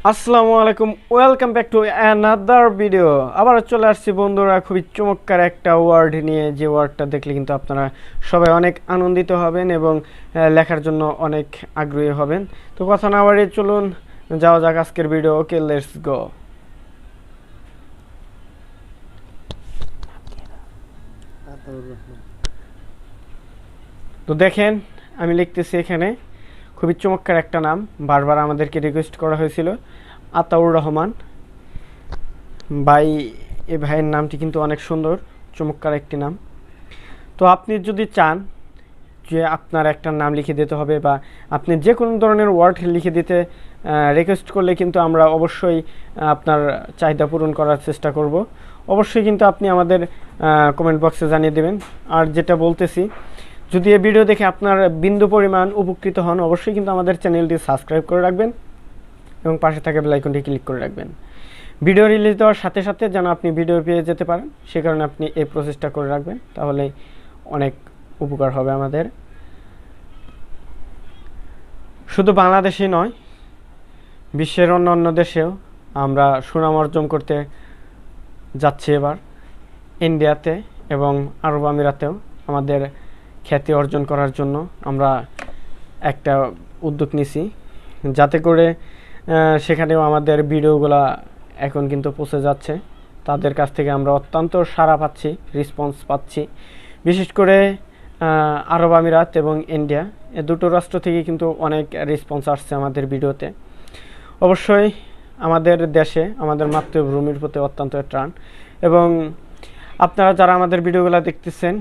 আসসালামু আলাইকুম, welcome back to another video. আবার চলে আসছি বন্ধুরা খুবই চমৎকার একটা ওয়ার্ড নিয়ে, যে ওয়ার্ডটা দেখলে কিন্তু আপনারা সবাই অনেক আনন্দিত হবেন এবং লেখার জন্য অনেক আগ্রহী হবেন। তো কথা না বাড়িয়ে চলুন যাওয়া যাক আজকের ভিডিও। Okay, let's go. তো দেখেন, আমি লিখতেছি এখানে খুবই চমৎকার একটা নাম, বারবার আমাদেরকে রিকোয়েস্ট করা হয়েছিল, আতাউর রহমান ভাই। এই ভাইয়ের নামটি কিন্তু অনেক সুন্দর, চমৎকার একটি নাম। তো আপনি যদি চান যে আপনার একটা নাম লিখে দিতে হবে, বা আপনি যে কোনো ধরনের ওয়ার্ড লিখে দিতে রিকোয়েস্ট করলে কিন্তু আমরা অবশ্যই আপনার চাহিদা পূরণ করার চেষ্টা করব। অবশ্যই কিন্তু আপনি আমাদের কমেন্ট বক্সে জানিয়ে দেবেন। আর যেটা বলতেছি, যদি এই ভিডিও দেখে আপনার বিন্দু পরিমাণ উপকৃত হন, অবশ্যই কিন্তু আমাদের চ্যানেলটি সাবস্ক্রাইব করে রাখবেন এবং পাশে থাকা বেল আইকনটি ক্লিক করে রাখবেন। ভিডিও রিলিজ দেওয়ার সাথে সাথে যেন আপনি ভিডিও পেয়ে যেতে পারেন, সে কারণে আপনি এই প্রসেসটা করে রাখবেন, তাহলে অনেক উপকার হবে আমাদের। শুধু বাংলাদেশই নয়, বিশ্বের অন্য দেশেও আমরা সুনাম অর্জন করতে যাচ্ছি। এবার ইন্ডিয়াতে এবং আরব আমিরাতেও আমাদের খ্যাতি অর্জন করার জন্য আমরা একটা উদ্যোগ নিছি, যাতে করে সেখানেও আমাদের ভিডিওগুলা এখন কিন্তু পৌঁছে যাচ্ছে। তাদের কাছ থেকে আমরা অত্যন্ত সাড়া পাচ্ছি, রেসপন্স পাচ্ছি। বিশেষ করে আরব আমিরাত এবং ইন্ডিয়া, এ দুটো রাষ্ট্র থেকে কিন্তু অনেক রেসপন্স আসছে আমাদের ভিডিওতে। অবশ্যই আমাদের দেশে, আমাদের মাতৃভূমির প্রতি অত্যন্ত টান। এবং আপনারা যারা আমাদের ভিডিওগুলো দেখতেছেন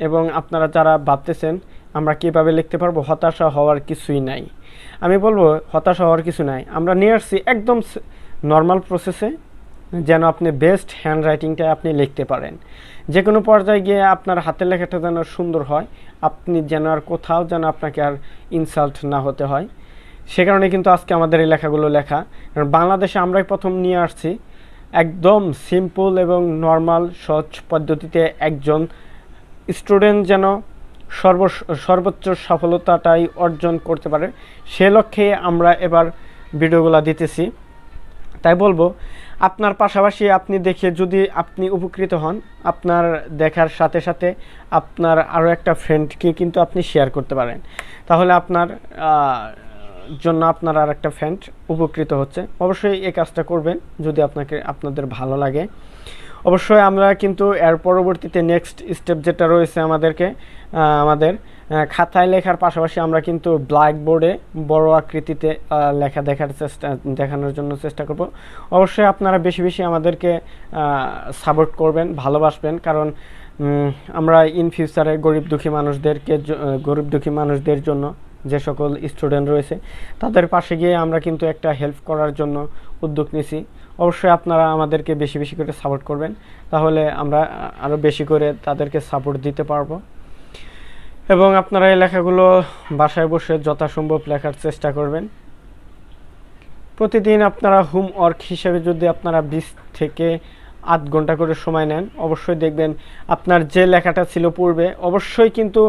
এবং আপনারা যারা ভাবতেছেন আমরা কীভাবে লিখতে পারবো, হতাশা হওয়ার কিছুই নাই। আমি বলবো হতাশা হওয়ার কিছু নাই। আমরা নিয়ে আসছি একদম নর্মাল প্রসেসে, যেন আপনি বেস্ট হ্যান্ড রাইটিংটা আপনি লিখতে পারেন। যে কোনো পর্যায়ে গিয়ে আপনার হাতের লেখাটা যেন সুন্দর হয়, আপনি যেন আর কোথাও যেন আপনাকে আর ইনসাল্ট না হতে হয়। সে কারণে কিন্তু আজকে আমাদের এই লেখাগুলো লেখা। কারণ বাংলাদেশে আমরাই প্রথম নিয়ে আসছি একদম সিম্পল এবং নর্মাল সহজ পদ্ধতিতে একজন স্টুডেন্ট যেন সর্বোচ্চ সফলতাটাই অর্জন করতে পারে, সে লক্ষ্যে আমরা এবার ভিডিওগুলো দিতেছি। তাই বলবো, আপনার পাশাপাশি আপনি দেখে যদি আপনি উপকৃত হন, আপনার দেখার সাথে সাথে আপনার আরও একটা ফ্রেন্ডকে কিন্তু আপনি শেয়ার করতে পারেন, তাহলে আপনার জন্য আপনার আর একটা ফ্রেন্ড উপকৃত হচ্ছে। অবশ্যই এই কাজটা করবেন যদি আপনাদের ভালো লাগে। অবশ্যই আমরা কিন্তু এর পরবর্তীতে নেক্সট স্টেপ যেটা রয়েছে আমাদের খাতায় লেখার পাশাপাশি আমরা কিন্তু ব্ল্যাকবোর্ডে বড় আকৃতিতে লেখা দেখানোর জন্য চেষ্টা করব। অবশ্যই আপনারা বেশি বেশি আমাদেরকে সাপোর্ট করবেন, ভালোবাসবেন, কারণ আমরা ইন ফিউচারে গরিব দুঃখী মানুষদের জন্য যে সকল স্টুডেন্ট রয়েছে তাদের পাশে গিয়ে আমরা কিন্তু একটা হেল্প করার জন্য উদ্যোগ নিছি। অবশ্যই আপনারা আমাদেরকে বেশি বেশি করে সাপোর্ট করবেন, তাহলে আমরা আরও বেশি করে তাদেরকে সাপোর্ট দিতে পারবো। এবং আপনারা এই লেখাগুলো বাসায় বসে যথাসম্ভব লেখার চেষ্টা করবেন। প্রতিদিন আপনারা হোমওয়ার্ক হিসেবে যদি আপনারা 20 থেকে 8 ঘন্টা করে সময় নেন, অবশ্যই দেখবেন আপনার যে লেখাটা ছিল পূর্বে, অবশ্যই কিন্তু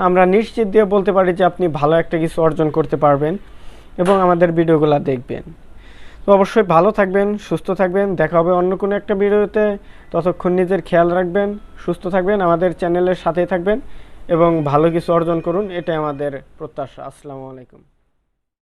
আমরা নিশ্চিত দিয়ে বলতে পারি যে আপনি ভালো একটা কিছু অর্জন করতে পারবেন এবং আমাদের ভিডিওগুলো দেখবেন। তো অবশ্যই ভালো থাকবেন, সুস্থ থাকবেন, দেখা হবে অন্য কোনো একটা ভিডিওতে। ততক্ষণ নিজের খেয়াল রাখবেন, সুস্থ থাকবেন, আমাদের চ্যানেলের সাথেই থাকবেন এবং ভালো কিছু অর্জন করুন, এটাই আমাদের প্রত্যাশা। আসসালামু আলাইকুম।